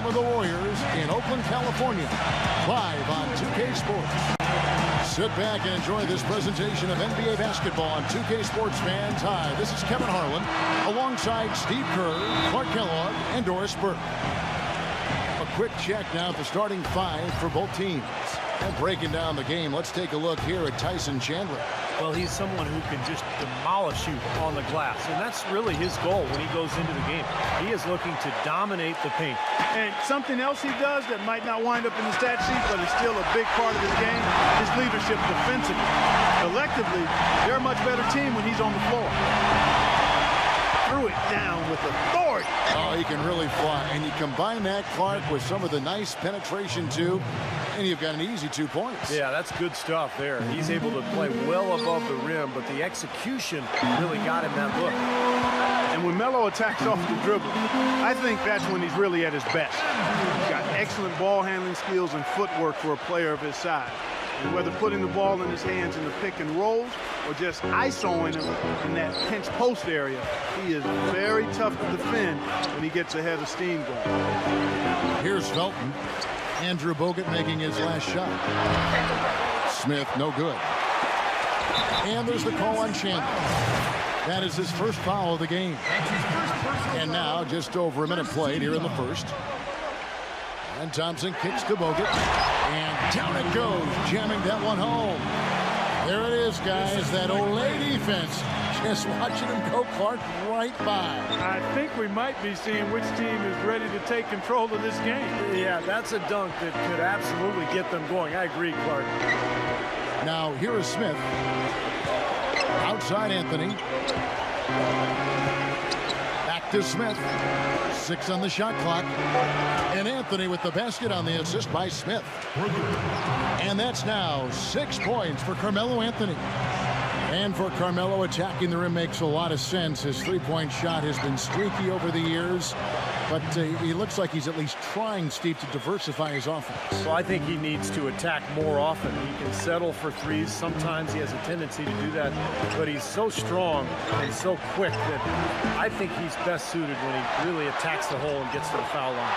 cover the Warriors in Oakland, California, live on 2K Sports. Sit back and enjoy this presentation of NBA basketball on 2K Sports fans. Hi, this is Kevin Harlan, alongside Steve Kerr, Clark Kellogg, and Doris Burke. A quick check now at the starting five for both teams. And breaking down the game, let's take a look here at Tyson Chandler. Well, he's someone who can just demolish you on the glass, and that's really his goal when he goes into the game. He is looking to dominate the paint. And something else he does that might not wind up in the stat sheet, but is still a big part of his game, is leadership defensively. Collectively, they're a much better team when he's on the floor. Threw it down with authority. Oh, he can really fly. And you combine that, Clark, with some of the nice penetration, too, and you've got an easy 2 points. Yeah, that's good stuff there. He's able to play well above the rim, but the execution really got him that look. And when Melo attacks off the dribble, I think that's when he's really at his best. He's got excellent ball handling skills and footwork for a player of his size. And whether putting the ball in his hands in the pick and rolls or just isoing him in that pinch post area, he is very tough to defend when he gets ahead of steam going. Here's Felton. Andrew Bogut making his last shot. Smith, no good. And there's the call on Chandler. That is his first foul of the game. And now, just over a minute played here in the first. And Thompson kicks to Bogut. And down it goes, jamming that one home. There it is, guys, that Olay defense. Just watching him go, Clark, right by. I think we might be seeing which team is ready to take control of this game. Yeah, that's a dunk that could absolutely get them going. I agree, Clark. Now, here is Smith. Outside Anthony. Back to Smith. 6 on the shot clock. And Anthony with the basket on the assist by Smith. And that's now 6 points for Carmelo Anthony. And for Carmelo, attacking the rim makes a lot of sense. His three-point shot has been streaky over the years, but he looks like he's at least trying, Steve, to diversify his offense. Well, I think he needs to attack more often. He can settle for threes. Sometimes he has a tendency to do that, but he's so strong and so quick that I think he's best suited when he really attacks the hole and gets to the foul line.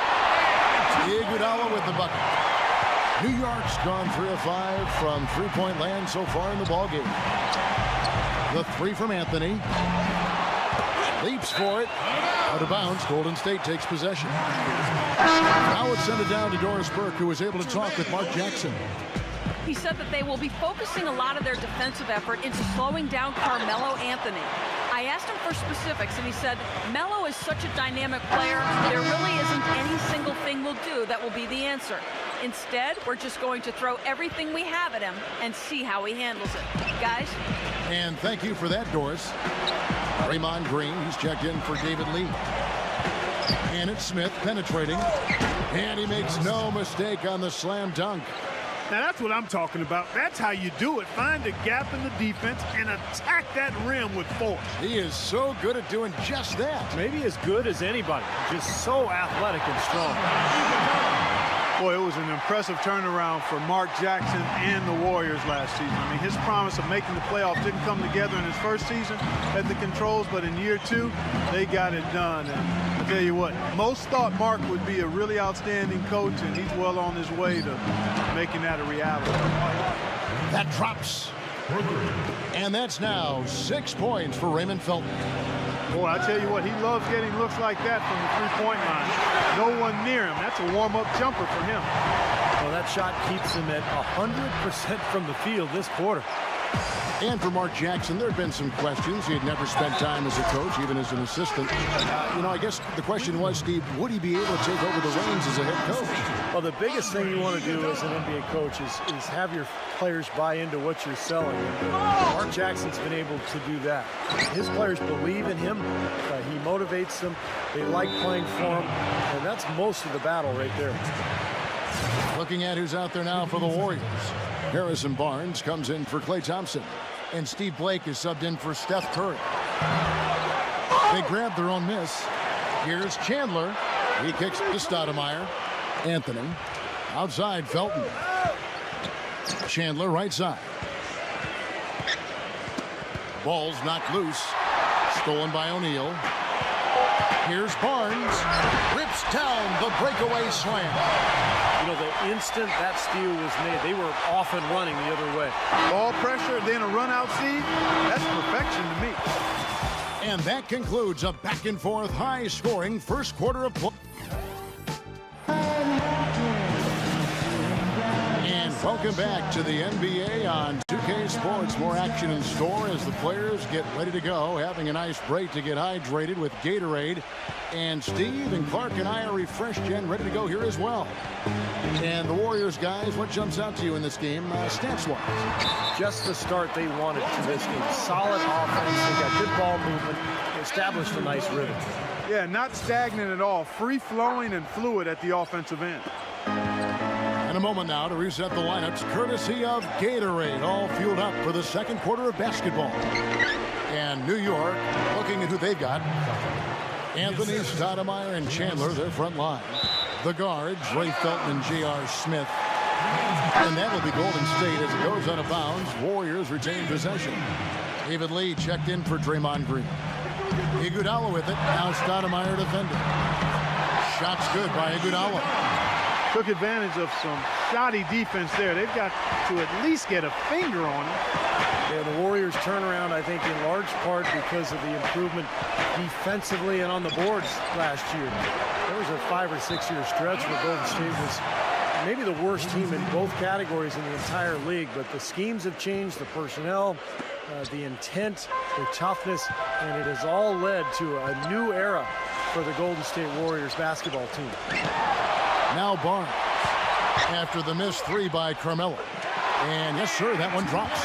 Iguodala with the bucket. New York's gone 3 of 5 from three-point land so far in the ballgame. The three from Anthony. Leaps for it. Out of bounds. Golden State takes possession. Now it's sent it down to Doris Burke, who was able to talk with Mark Jackson. He said that they will be focusing a lot of their defensive effort into slowing down Carmelo Anthony. I asked him for specifics, and he said, Melo is such a dynamic player, there really isn't any single thing we'll do that will be the answer. Instead, we're just going to throw everything we have at him and see how he handles it. Guys? And thank you for that, Doris. Draymond Green, he's checked in for David Lee. And it's Smith penetrating. And he makes no mistake on the slam dunk. Now, that's what I'm talking about. That's how you do it. Find a gap in the defense and attack that rim with force. He is so good at doing just that. Maybe as good as anybody. Just so athletic and strong. Boy, it was an impressive turnaround for Mark Jackson and the Warriors last season. I mean, his promise of making the playoffs didn't come together in his first season at the controls, but in year 2, they got it done. And I tell you what, most thought Mark would be a really outstanding coach, and he's well on his way to making that a reality. That drops. And that's now 6 points for Raymond Felton. Boy, I tell you what, he loves getting looks like that from the three-point line. No one near him. That's a warm-up jumper for him. Well, that shot keeps him at 100% from the field this quarter. And for Mark Jackson, there had been some questions. He had never spent time as a coach, even as an assistant. I guess the question was, Steve, would he be able to take over the reins as a head coach? Well, the biggest thing you want to do as an NBA coach is have your players buy into what you're selling. Mark Jackson's been able to do that. His players believe in him. He motivates them. They like playing for him. And that's most of the battle right there. Looking at who's out there now for the Warriors. Harrison Barnes comes in for Klay Thompson. And Steve Blake is subbed in for Steph Curry. They grab their own miss. Here's Chandler. He kicks to Stoudemire. Anthony. Outside, Felton. Chandler right side. Ball's knocked loose. Stolen by O'Neal. Here's Barnes. Rips down the breakaway slam. You know, the instant that steal was made, they were off and running the other way. Ball pressure, then a run out Steve. That's perfection to me. And that concludes a back-and-forth, high-scoring first quarter of play. And welcome back to the NBA on 2K Sports. More action in store as the players get ready to go, having a nice break to get hydrated with Gatorade. And Steve and Clark and I are refreshed and ready to go here as well. And the Warriors, guys, what jumps out to you in this game, stats-wise? Just the start they wanted to this game. Solid offense. They got good ball movement. They established a nice rhythm. Yeah, not stagnant at all. Free-flowing and fluid at the offensive end. And a moment now to reset the lineups, courtesy of Gatorade, all fueled up for the second quarter of basketball. And New York, looking at who they've got. Anthony, Stoudemire, and Chandler, their front line. The guards, Ray Felton and J.R. Smith. And that'll be Golden State as it goes out of bounds. Warriors retain possession. David Lee checked in for Draymond Green. Iguodala with it. Now Stoudemire defending. Shots good by Iguodala. Took advantage of some shoddy defense there. They've got to at least get a finger on it. Yeah, the Warriors turnaround, I think, in large part because of the improvement defensively and on the boards last year. There was a 5 or 6 year stretch where Golden State was maybe the worst team in both categories in the entire league, but the schemes have changed, the personnel, the intent, the toughness, and it has all led to a new era for the Golden State Warriors basketball team. Now Barnes after the missed three by Carmelo. And yes, sir, that one drops.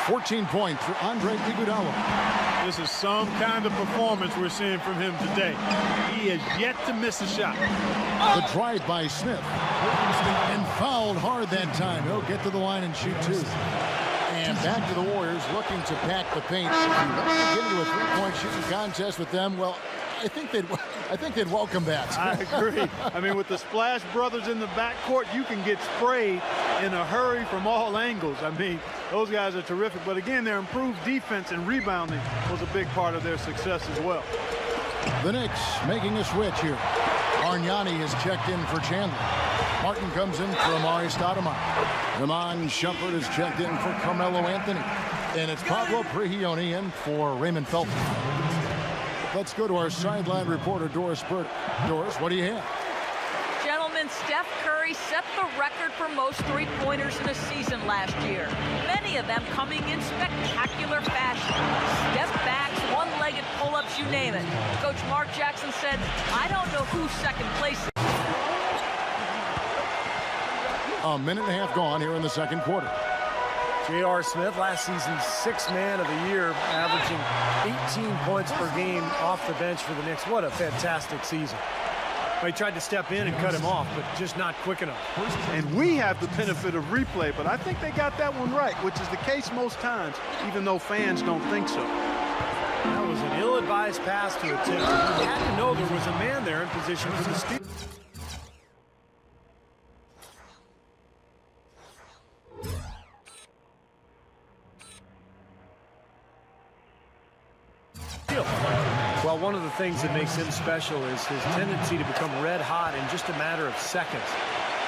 14 points for Andre Iguodala. This is some kind of performance we're seeing from him today. He has yet to miss a shot. The drive by Smith. And fouled hard that time. He'll get to the line and shoot two. And back to the Warriors looking to pack the paint. If you want to get into a three-point shooting contest with them, well, I think they'd welcome that. I agree. I mean, with the Splash Brothers in the backcourt, you can get sprayed in a hurry from all angles. I mean, those guys are terrific. But again, their improved defense and rebounding was a big part of their success as well. The Knicks making a switch here. Bargnani has checked in for Chandler. Martin comes in for Amari Stoudemire. Ramon Shumpert has checked in for Carmelo Anthony. And it's Pablo Prigioni in for Raymond Felton. Let's go to our sideline reporter, Doris Burt. Doris, what do you have? Gentlemen, Steph Curry set the record for most three-pointers in a season last year. Many of them coming in spectacular fashion. Step backs, one-legged pull-ups, you name it. Coach Mark Jackson said, I don't know who's second place. A minute and a half gone here in the second quarter. J.R. Smith, last season's sixth man of the year, averaging 18 points per game off the bench for the Knicks. What a fantastic season. He tried to step in and cut him off, but just not quick enough. And we have the benefit of replay, but I think they got that one right, which is the case most times, even though fans don't think so. That was an ill-advised pass to attempt. He had to know there was a man there in position for the steal. Well, one of the things that makes him special is his tendency to become red hot in just a matter of seconds.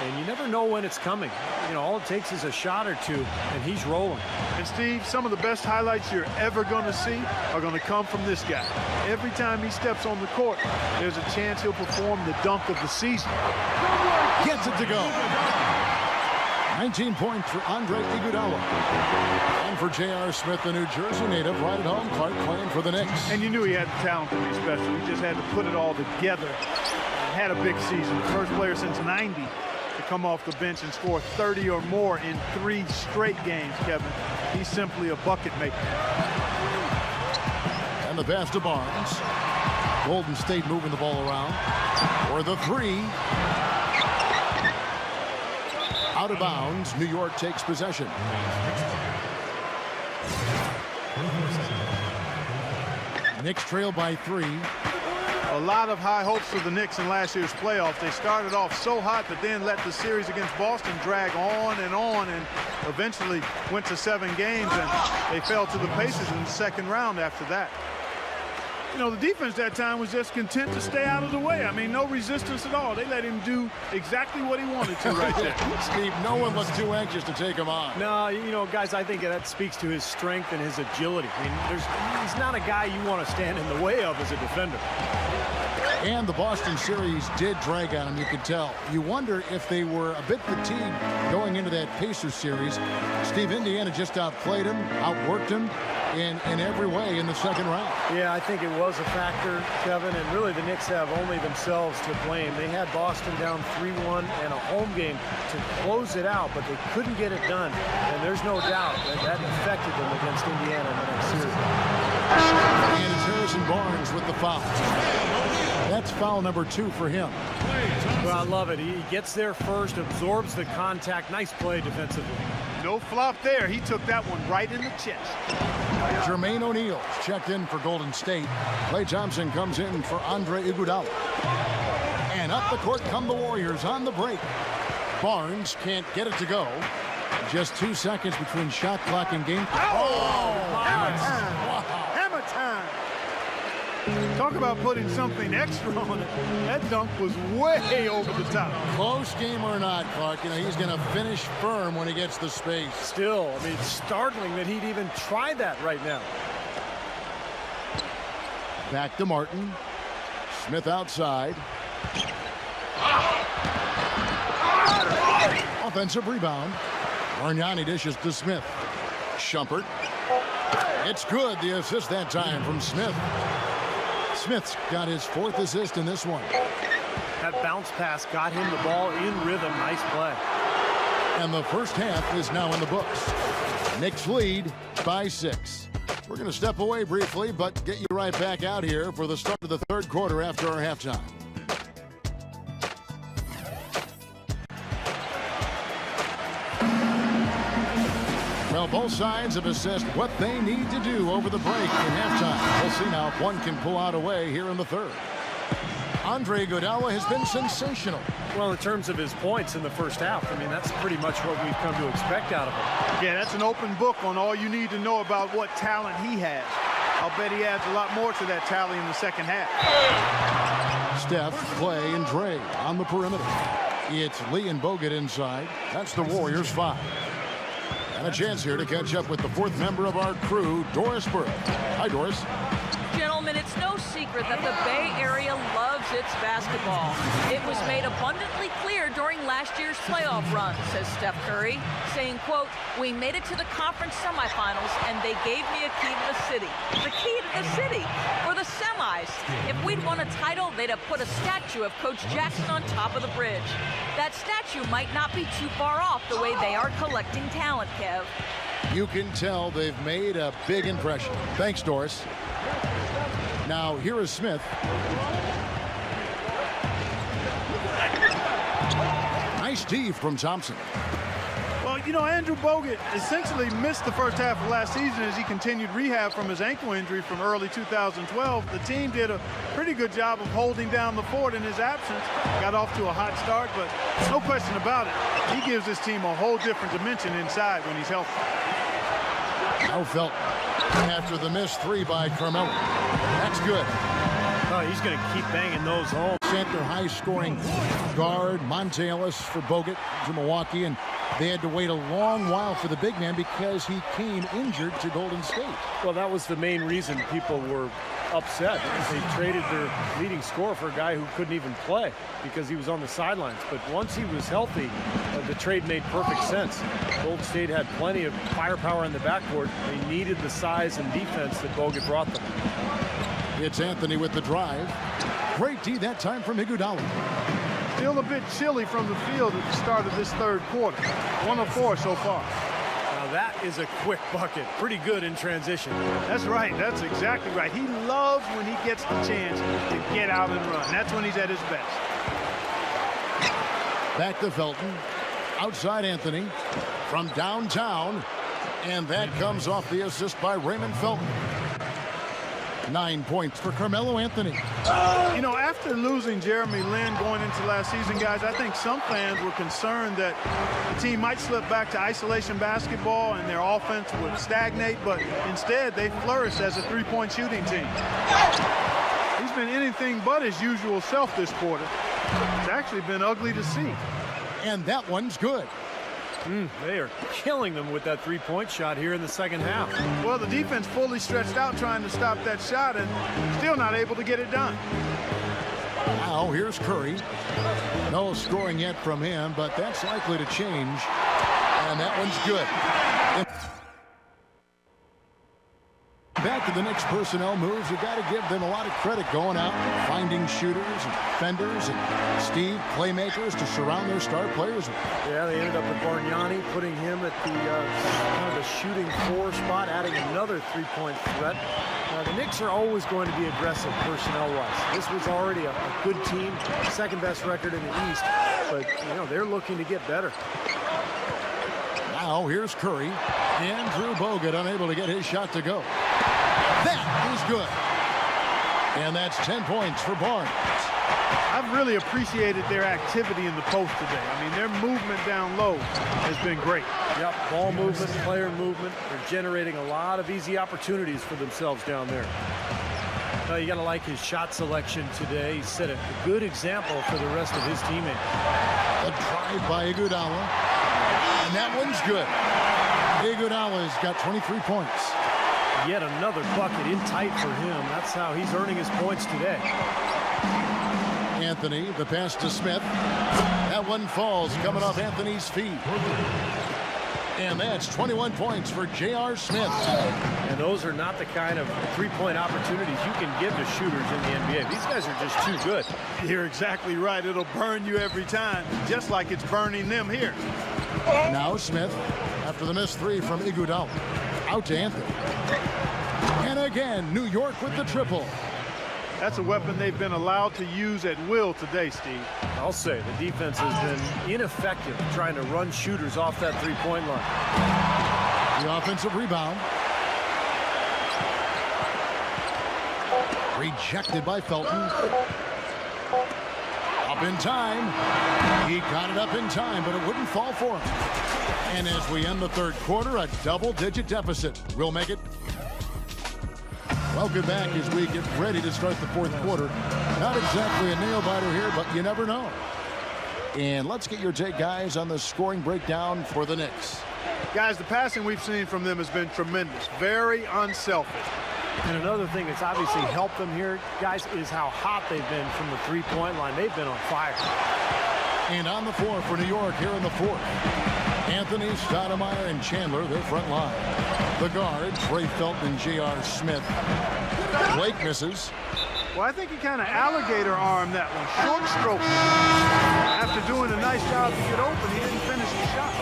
And you never know when it's coming. You know, all it takes is a shot or two, and he's rolling. And Steve, some of the best highlights you're ever going to see are going to come from this guy. Every time he steps on the court, there's a chance he'll perform the dunk of the season. Gets it to go. 19 points for Andre Iguodala. And for J.R. Smith, the New Jersey native, right at home. Clark playing for the Knicks. And you knew he had the talent to be special. He just had to put it all together. He had a big season. First player since '90 to come off the bench and score 30 or more in 3 straight games, Kevin. He's simply a bucket maker. And the pass to Barnes. Golden State moving the ball around. For the three. Out of bounds. New York takes possession. Knicks trail by 3. A lot of high hopes for the Knicks in last year's playoffs. They started off so hot, but then let the series against Boston drag on, and eventually went to 7 games, and they fell to the Pacers in the second round after that. You know, the defense that time was just content to stay out of the way. I mean, no resistance at all. They let him do exactly what he wanted to right there. Steve, no one was too anxious to take him on. No, you know, guys, I think that speaks to his strength and his agility. I mean, he's not a guy you want to stand in the way of as a defender. And the Boston series did drag on him, you could tell. You wonder if they were a bit fatigued going into that Pacers series. Steve, Indiana just outplayed him, outworked him in every way in the second round. Yeah, I think it was a factor, Kevin, and really the Knicks have only themselves to blame. They had Boston down 3-1 and a home game to close it out, but they couldn't get it done. And there's no doubt that affected them against Indiana in the next series. And it's Harrison Barnes with the foul. That's foul number 2 for him. Well, I love it. He gets there first, absorbs the contact. Nice play defensively. No flop there. He took that one right in the chest. Jermaine O'Neal's checked in for Golden State. Klay Thompson comes in for Andre Iguodala. And up the court come the Warriors on the break. Barnes can't get it to go. Just 2 seconds between shot clock and game. Hammer time. Wow. Hammer time. Talk about putting something extra on it. That dunk was way over the top. Close game or not, Clark, you know, he's going to finish firm when he gets the space. Still, I mean, it's startling that he'd even try that right now. Back to Martin. Smith outside. Offensive rebound. Bargnani dishes to Smith. Shumpert. It's good, the assist that time from Smith. Smith's got his 4th assist in this one. That bounce pass got him the ball in rhythm. Nice play. And the first half is now in the books. Knicks lead by 6. We're going to step away briefly, but get you right back out here for the start of the third quarter after our halftime. Well, both sides have assessed what they need to do over the break in halftime. We'll see now if one can pull out a way here in the third. Andre Iguodala has been sensational. Well, in terms of his points in the first half, I mean, that's pretty much what we've come to expect out of him. Yeah, that's an open book on all you need to know about what talent he has. I'll bet he adds a lot more to that tally in the second half. Steph, Klay, and Dre on the perimeter. It's Lee and Bogut inside. That's the Warriors' 5. And a chance here to catch up with the 4th member of our crew, Doris Burke. Hi, Doris. Gentlemen, it's no secret that the Bay Area loves its basketball. It was made abundantly clear during last year's playoff run, says Steph Curry, saying, quote, "We made it to the conference semifinals and they gave me a key to the city." The key to the city for the semis. If we'd won a title, they'd have put a statue of Coach Jackson on top of the bridge. That statue might not be too far off the way they are collecting talent, Kev. You can tell they've made a big impression. Thanks, Doris. Now, here is Smith. Nice D from Thompson. Well, you know, Andrew Bogut essentially missed the first half of last season as he continued rehab from his ankle injury from early 2012. The team did a pretty good job of holding down the fort in his absence. Got off to a hot start, but no question about it. He gives this team a whole different dimension inside when he's healthy. Now Felton after the missed 3 by Carmelo. That's good. Oh, he's going to keep banging those home. Center high-scoring guard, Monte Ellis for Bogut to Milwaukee, and they had to wait a long while for the big man because he came injured to Golden State. Well, that was the main reason people were upset. They traded their leading scorer for a guy who couldn't even play because he was on the sidelines. But once he was healthy, the trade made perfect sense. Golden State had plenty of firepower in the backcourt. They needed the size and defense that Bogut brought them. It's Anthony with the drive. Great D that time from Iguodala. Still a bit chilly from the field at the start of this third quarter. 1 of 4 so far. Now that is a quick bucket. Pretty good in transition. That's right. That's exactly right. He loves when he gets the chance to get out and run. That's when he's at his best. Back to Felton. Outside Anthony from downtown. And that comes off the assist by Raymond Felton. 9 points for Carmelo Anthony. You know, after losing Jeremy Lin going into last season, guys, I think some fans were concerned that the team might slip back to isolation basketball and their offense would stagnate, but instead they flourished as a 3-point shooting team. been anything but his usual self this quarter. It's actually been ugly to see. And that one's good. They are killing them with that three-point shot here in the second half. Well, the defense fully stretched out trying to stop that shot and still not able to get it done. Now here's Curry. No scoring yet from him, but that's likely to change. And that one's good. Back to the Knicks personnel moves. You got to give them a lot of credit going out, finding shooters and defenders and Steve playmakers to surround their star players with. Yeah, they ended up with Bargnani, putting him at the kind of the shooting 4 spot, adding another three-point threat. The Knicks are always going to be aggressive personnel-wise. This was already a good team, second best record in the East, but they're looking to get better. Now here's Curry. Andrew Bogut unable to get his shot to go. That is good. And that's 10 points for Barnes. I've really appreciated their activity in the post today. I mean, their movement down low has been great. Yep, ball movement, player movement. They're generating a lot of easy opportunities for themselves down there. Well, you got to like his shot selection today. He set a good example for the rest of his teammates. A drive by Iguodala. And that one's good. Iguodala's got 23 points. Yet another bucket in tight for him. That's how he's earning his points today. Anthony, the pass to Smith. That one falls, coming off Anthony's feet. And that's 21 points for J.R. Smith. And those are not the kind of three-point opportunities you can give to shooters in the NBA. These guys are just too good. You're exactly right. It'll burn you every time, just like it's burning them here. Now Smith, after the missed three from Iguodala. Out to Anthony. And again, New York with the triple. That's a weapon they've been allowed to use at will today, Steve. I'll say the defense has been ineffective trying to run shooters off that three-point line. The offensive rebound. Rejected by Felton. Up in time. He got it up in time, but it wouldn't fall for him. And as we end the third quarter, a double-digit deficit. We'll make it. Welcome back as we get ready to start the fourth quarter. Not exactly a nail-biter here, but you never know. And let's get your take, guys, on the scoring breakdown for the Knicks. Guys, the passing we've seen from them has been tremendous. Very unselfish. And another thing that's obviously helped them here, guys, is how hot they've been from the three-point line. They've been on fire. And on the floor for New York here in the fourth. Anthony, Stoudemire, and Chandler, their front line. The guards, Ray Felton and J.R. Smith. Blake misses. Well, I think he kind of alligator-armed that one. Short stroke. After doing a nice job to get open, he didn't finish the shot.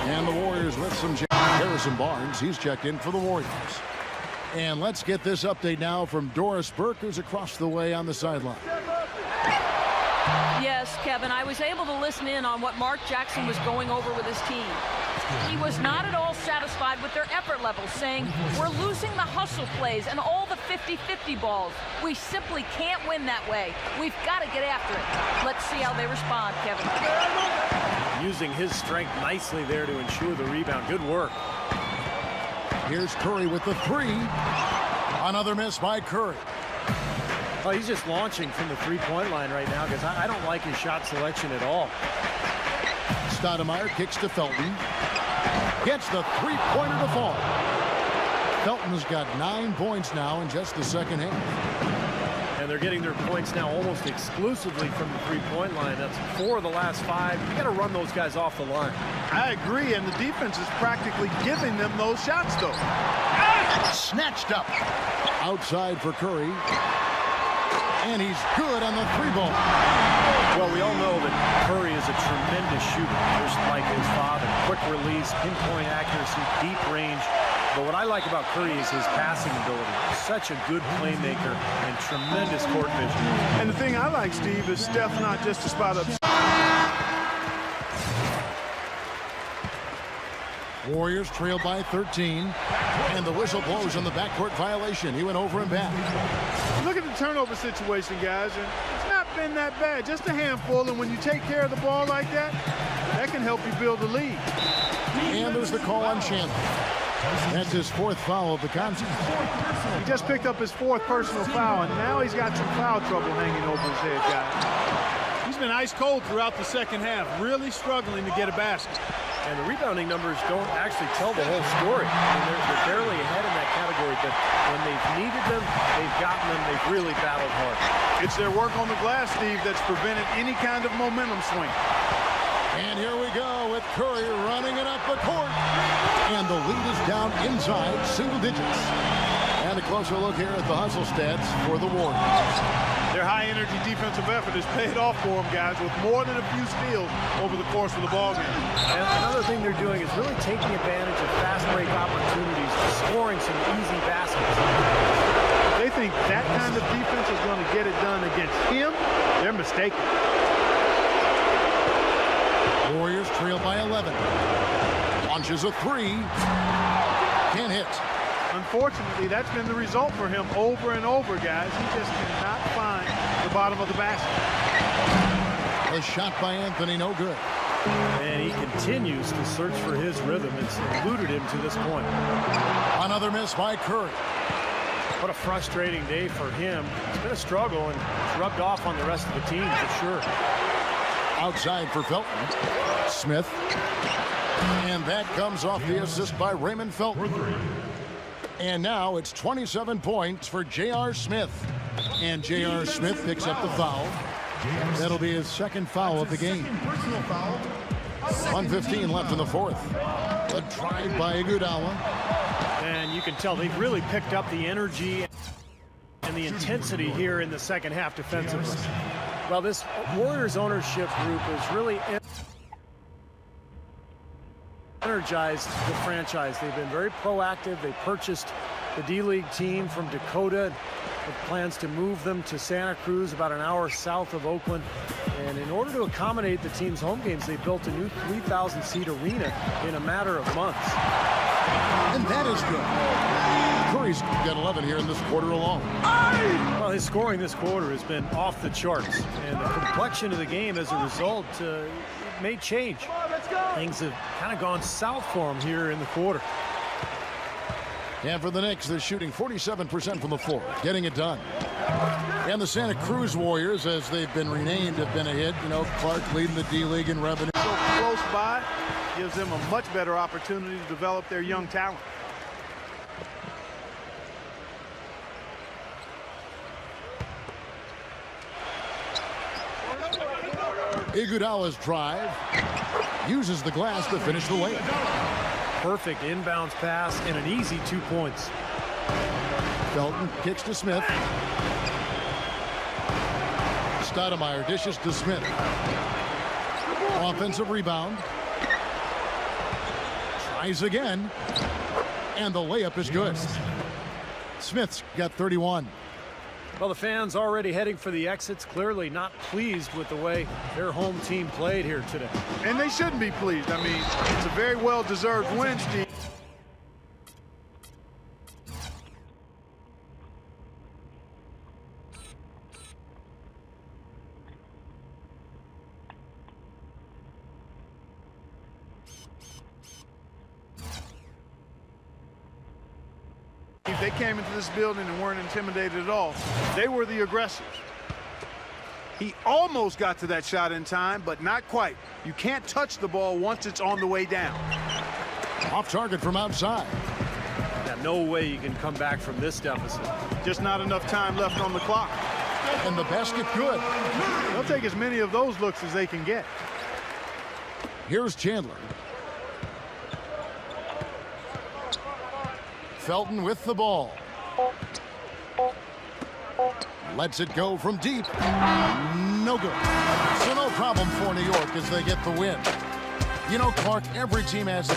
And the Warriors with some Harrison Barnes. He's checked in for the Warriors. And let's get this update now from Doris Burke, who's across the way on the sideline. Yes, Kevin, I was able to listen in on what Mark Jackson was going over with his team. He was not at all satisfied with their effort levels, saying, we're losing the hustle plays and all the 50-50 balls. We simply can't win that way. We've got to get after it. Let's see how they respond, Kevin. Using his strength nicely there to ensure the rebound. Good work. Here's Curry with the three. Another miss by Curry. Oh, he's just launching from the three-point line right now because I don't like his shot selection at all. Stoudemire kicks to Felton. Gets the three-pointer to fall. Felton's got 9 points now in just the second half. And they're getting their points now almost exclusively from the three-point line. That's 4 of the last 5. You got to run those guys off the line. I agree, and the defense is practically giving them those shots, though. Snatched up. Outside for Curry. And he's good on the three ball. Well, we all know that Curry is a tremendous shooter, just like his father. Quick release, pinpoint accuracy, deep range. But what I like about Curry is his passing ability. Such a good playmaker and tremendous court vision. And the thing I like, Steve, is Steph's not just a spot up. Warriors trail by 13. And the whistle blows on the backcourt violation. He went over and back. Look at the turnover situation, guys. And it's not been that bad. Just a handful. And when you take care of the ball like that, that can help you build a lead. And there's the call on Chandler. That's his 4th foul of the contest. He just picked up his 4th personal foul, and now he's got some foul trouble hanging over his head, guys. He's been ice cold throughout the second half, really struggling to get a basket. And the rebounding numbers don't actually tell the whole story. I mean, they're barely ahead in that category, but when they've needed them, they've gotten them. They've really battled hard. It's their work on the glass, Steve, that's prevented any kind of momentum swing. And here we go with Curry running it up the court. And the lead is down inside single digits. And a closer look here at the hustle stats for the Warriors. Their high-energy defensive effort has paid off for them, guys, with more than a few steals over the course of the ballgame. And another thing they're doing is really taking advantage of fast break opportunities, scoring some easy baskets. They think that kind of defense is going to get it done against him. They're mistaken. Warriors trail by 11. Launches a 3. Can't hit. Unfortunately, that's been the result for him over and over, guys. He just cannot find the bottom of the basket. A shot by Anthony, no good. And he continues to search for his rhythm. It's eluded him to this point. Another miss by Curry. What a frustrating day for him. It's been a struggle, and it's rubbed off on the rest of the team for sure. Outside for Felton. Smith. And that comes off the assist by Raymond Felton. And now it's 27 points for J.R. Smith. And J.R. Smith picks up the foul. That'll be his 2nd foul of the game. 1:15 left in the 4th. A drive by Iguodala. And you can tell they've really picked up the energy and the intensity here in the second half defensively. Well, this Warriors ownership group is really energized the franchise. They've been very proactive. They purchased the D-League team from Dakota with plans to move them to Santa Cruz, about an hour south of Oakland. And in order to accommodate the team's home games, they built a new 3,000-seat arena in a matter of months. And that is good. Curry's got 11 here in this quarter alone. Well, his scoring this quarter has been off the charts. And the complexion of the game as a result may change. Things have kind of gone south for him here in the quarter. And for the Knicks, they're shooting 47% from the floor, getting it done. And the Santa Cruz Warriors, as they've been renamed, have been a hit. You know, Clark leading the D-League in revenue. So close by gives them a much better opportunity to develop their young talent. Iguodala's drive uses the glass to finish the layup. Perfect inbounds pass and an easy 2 points. Felton kicks to Smith. Stoudemire dishes to Smith. Offensive rebound. Tries again. And the layup is good. Smith's got 31. Well, the fans already heading for the exits, clearly not pleased with the way their home team played here today. And they shouldn't be pleased. I mean, it's a very well-deserved win, Steve. If they came into this building and weren't intimidated at all, they were the aggressors. He almost got to that shot in time, but not quite. You can't touch the ball once it's on the way down. Off target from outside. Yeah, no way you can come back from this deficit. Just not enough time left on the clock. And the basket good. They'll take as many of those looks as they can get. Here's Chandler. Felton with the ball. Lets it go from deep. No good. So no problem for New York as they get the win. You know, Clark, every team has a